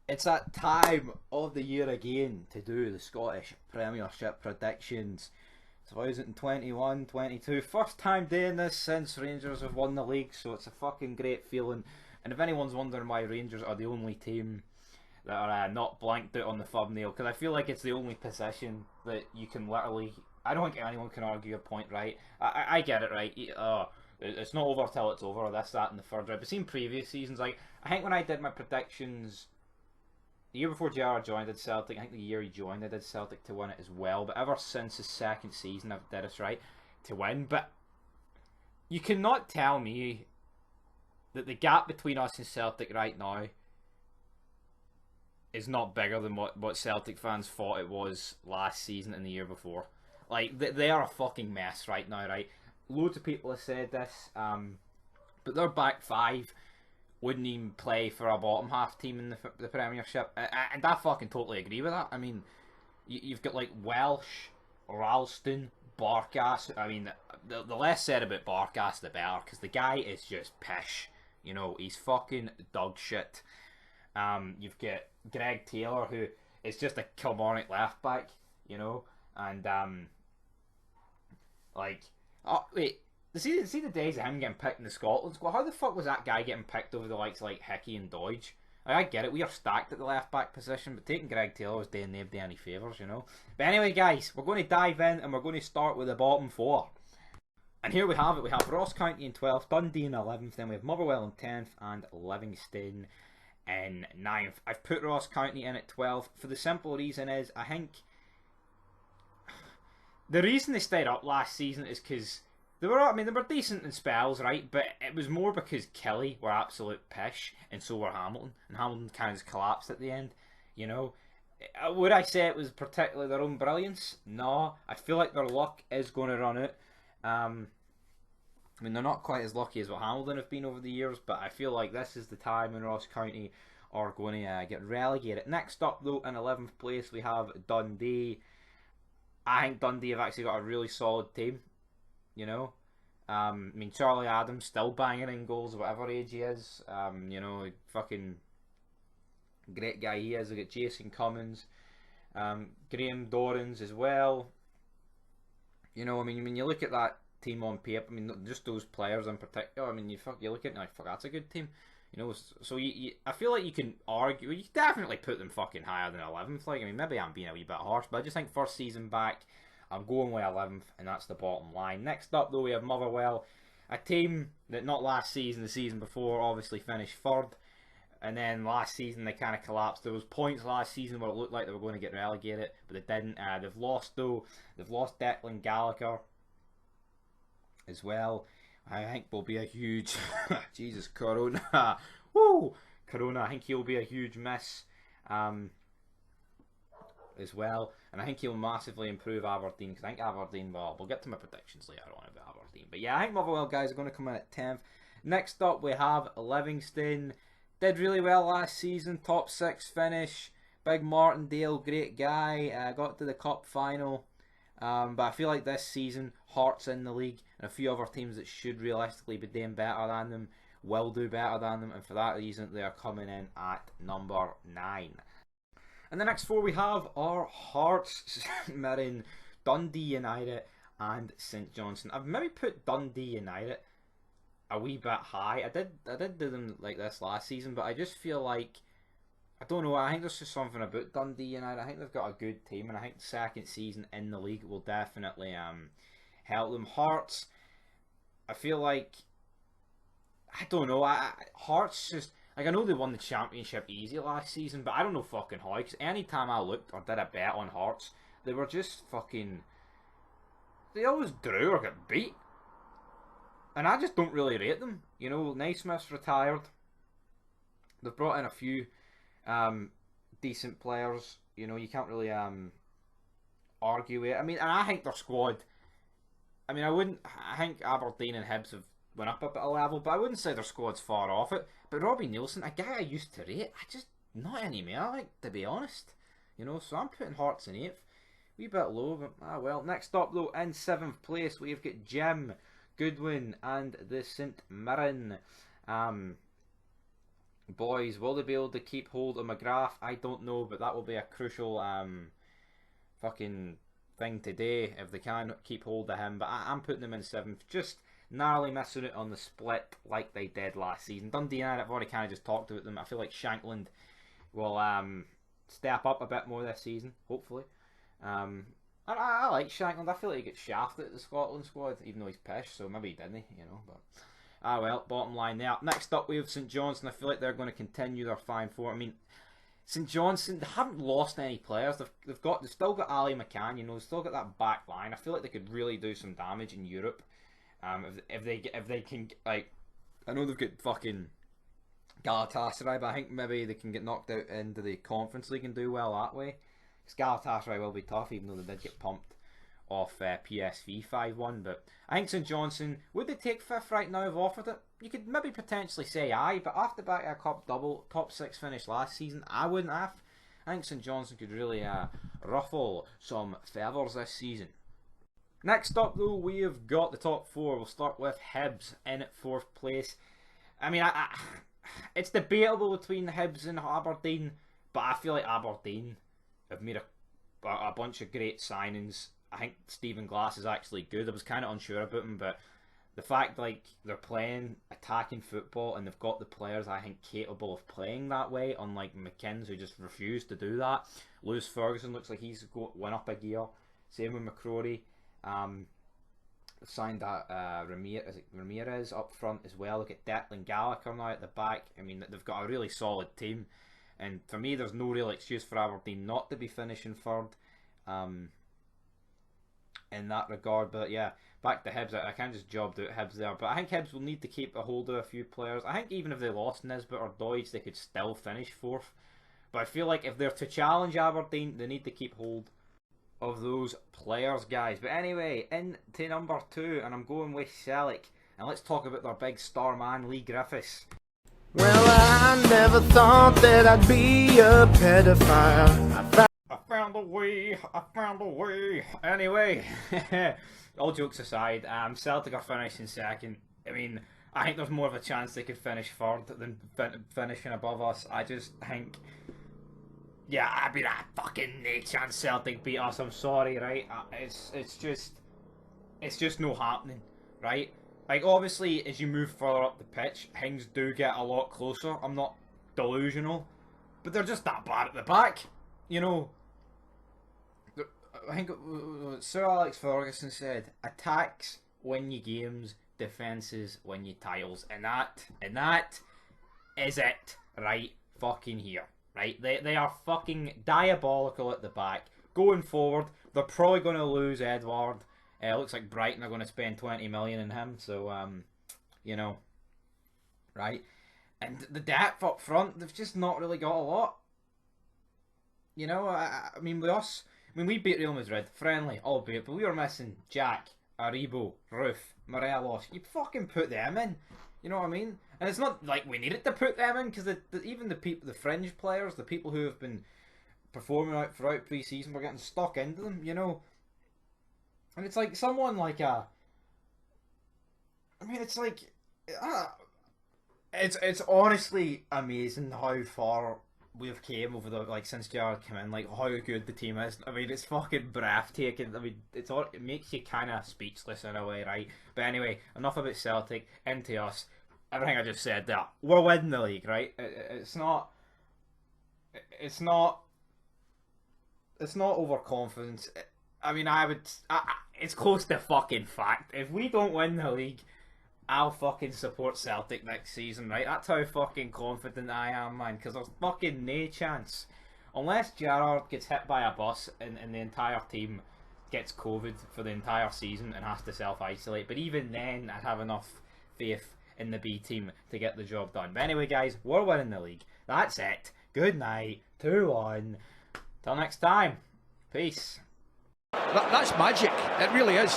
It's that time of the year again to do the Scottish Premiership predictions. 2021-22. First time doing this since Rangers have won the league, so it's a fucking great feeling. And if anyone's wondering why Rangers are the only team that are not blanked out on the thumbnail, because I feel like it's the only position that you can literally. I don't think anyone can argue a point right. I get it right. It's not over till it's over, or this, that, and the third round. But seen previous seasons, like I think when I did my predictions the year before JR joined, I did Celtic. I think the year he joined, I did Celtic to win it as well. But ever since his second season, I've did us right to win. But you cannot tell me that the gap between us and Celtic right now is not bigger than what Celtic fans thought it was last season and the year before. Like, they are a fucking mess right now, right? Loads of people have said this, but their back five wouldn't even play for a bottom half team in the Premiership, and I fucking totally agree with that. I mean, you've got like Welsh, Ralston, Barkas. I mean, the less said about Barkas, the better, because the guy is just pish. You know, he's fucking dog shit. You've got Greg Taylor, who is just a Kilmarnock left back, you know, and like, oh wait, see the days of him getting picked in the Scotland squad. How the fuck was that guy getting picked over the likes of like Hickey and Dodge? Like, I get it, we are stacked at the left back position, but taking Greg Taylor was doing nobody any favours, you know. But anyway, guys, we're going to dive in and we're going to start with the bottom four. And here we have it. We have Ross County in 12th, Dundee in 11th, then we have Motherwell in 10th, and Livingston in 9th. I've put Ross County in at 12th for the simple reason is I think the reason they stayed up last season is because they were decent in spells, right? But it was more because Kelly were absolute pish, and so were Hamilton, and Hamilton kind of just collapsed at the end. You know, would I say it was particularly their own brilliance? No, I feel like their luck is going to run out. I mean, they're not quite as lucky as what Hamilton have been over the years, but I feel like this is the time when Ross County are going to get relegated. Next up, though, in 11th place, we have Dundee. I think Dundee have actually got a really solid team. You know, I mean, Charlie Adams still banging in goals, whatever age he is. You know, fucking great guy he is. We got Jason Cummins, Graham Dorrans as well. You know, I mean, when you look at that team on paper, I mean, just those players in particular. I mean, you look at it and like, fuck, that's a good team. You know, so I feel like you can argue, you can definitely put them fucking higher than 11th. Like, I mean, maybe I'm being a wee bit harsh, but I just think first season back, I'm going with 11th, and that's the bottom line. Next up, though, we have Motherwell, a team that not last season, the season before, obviously finished third, and then last season they kind of collapsed. There was points last season where it looked like they were going to get relegated, but they didn't. They've lost, though. They've lost Declan Gallagher as well. I think will be a huge Jesus Corona. Woo! Corona, I think he'll be a huge miss as well. And I think he'll massively improve Aberdeen, because I think Aberdeen, well, we'll get to my predictions later on about Aberdeen. But yeah, I think Motherwell guys are going to come in at 10th. Next up we have Livingston. Did really well last season, top 6 finish. Big Martindale, great guy. Got to the cup final. But I feel like this season, Hearts in the league and a few other teams that should realistically be doing better than them will do better than them, and for that reason they are coming in at number 9. And the next 4 we have are Hearts, Mirren, Dundee United and St Johnstone. I've maybe put Dundee United a wee bit high. I did do them like this last season, but I just feel like, I don't know, I think there's just something about Dundee United. I think they've got a good team, and I think the second season in the league will definitely help them. Hearts, I feel like, I don't know, Hearts just, like, I know they won the championship easy last season, but I don't know fucking how, because any time I looked or did a bet on Hearts, they were just fucking, they always drew or got beat. And I just don't really rate them. You know, Naismith's retired. They've brought in a few decent players. You know, you can't really argue with it. I mean, and I think their squad, I mean, I think Aberdeen and Hibs have went up a bit of level, but I wouldn't say their squad's far off it. But Robbie Nielsen, a guy I used to rate, I just, not anymore, like, to be honest. You know, so I'm putting Hearts in 8th. Wee bit low, but well. Next up, though, in 7th place, we've got Jim, Goodwin, and the St Mirren. boys, will they be able to keep hold of McGrath? I don't know, but that will be a crucial fucking thing today if they can keep hold of him. But I'm putting them in 7th, just narrowly missing it on the split like they did last season. Dundee United, I've already kind of just talked about them. I feel like Shankland will step up a bit more this season, hopefully. I like Shankland. I feel like he gets shafted at the Scotland squad, even though he's pish, so maybe he didn't, you know. But well, bottom line there. Next up, we have St Johnstone. I feel like they're going to continue their fine form. I mean, St Johnstone, they haven't lost any players. They've still got Ali McCann, you know, they've still got that back line. I feel like they could really do some damage in Europe. If they can, like, I know they've got fucking Galatasaray, but I think maybe they can get knocked out into the Conference League and do well that way. Because Galatasaray will be tough, even though they did get pumped off PSV 5-1. But I think St Johnstone, would they take 5th right now if offered it? You could maybe potentially say aye, but after back a cup double, top 6 finish last season, I wouldn't have. I think St Johnstone could really ruffle some feathers this season. Next up though, we have got the top 4. We'll start with Hibs in 4th place. I mean, it's debatable between Hibs and Aberdeen, but I feel like Aberdeen have made a bunch of great signings. I think Stephen Glass is actually good. I was kind of unsure about him, but the fact like they're playing attacking football and they've got the players I think capable of playing that way, unlike McKinn's who just refused to do that. Lewis Ferguson looks like he's went up a gear. Same with McCrory. Signed that Ramirez up front as well. Look at Declan Gallagher now at the back. I mean, they've got a really solid team, and for me, there's no real excuse for Aberdeen not to be finishing 3rd. In that regard, but yeah, back to Hibs. I kind of just jobbed out Hibs there, but I think Hibs will need to keep a hold of a few players. I think even if they lost Nisbet or Deutsch, they could still finish 4th. But I feel like if they're to challenge Aberdeen, they need to keep hold of those players, guys. But anyway, into number 2, and I'm going with Celtic, and let's talk about their big star man, Lee Griffiths. Well, I never thought that I'd be a pedophile. I found a way. Anyway, all jokes aside, Celtic are finishing 2nd. I mean, I think there's more of a chance they could finish 3rd than finishing above us. I just think, yeah, I mean, fucking no chance Celtic beat us. I'm sorry, right? It's just no happening, right? Like, obviously, as you move further up the pitch, things do get a lot closer. I'm not delusional, but they're just that bad at the back, you know. I think Sir Alex Ferguson said, attacks win you games, defences win you titles, and that is it right fucking here, right? They are fucking diabolical at the back. Going forward, they're probably going to lose Edward. Looks like Brighton are going to spend 20 million in him, so you know, right? And the depth up front, they've just not really got a lot. You know, I mean, we beat Real Madrid, friendly, albeit, but we were missing Jack, Aribo, Roof, Morelos. You fucking put them in, you know what I mean? And it's not like we needed to put them in, because even the fringe players, the people who have been performing out throughout pre-season, were getting stuck into them, you know? And it's like someone like I mean, it's like, it's honestly amazing how far we've came over the, like, since Gerrard came in, like, how good the team is. I mean, it's fucking breathtaking. I mean, it makes you kind of speechless in a way, right? But anyway, enough about Celtic, into us. Everything I just said there, we're winning the league, right? It's not overconfidence. I mean, it's close to fucking fact. If we don't win the league, I'll fucking support Celtic next season, right? That's how fucking confident I am, man. Because there's fucking no chance. Unless Gerrard gets hit by a bus and the entire team gets COVID for the entire season and has to self-isolate. But even then, I'd have enough faith in the B team to get the job done. But anyway, guys, we're winning the league. That's it. Good night. 2-1. Till next time. Peace. That's magic. It really is.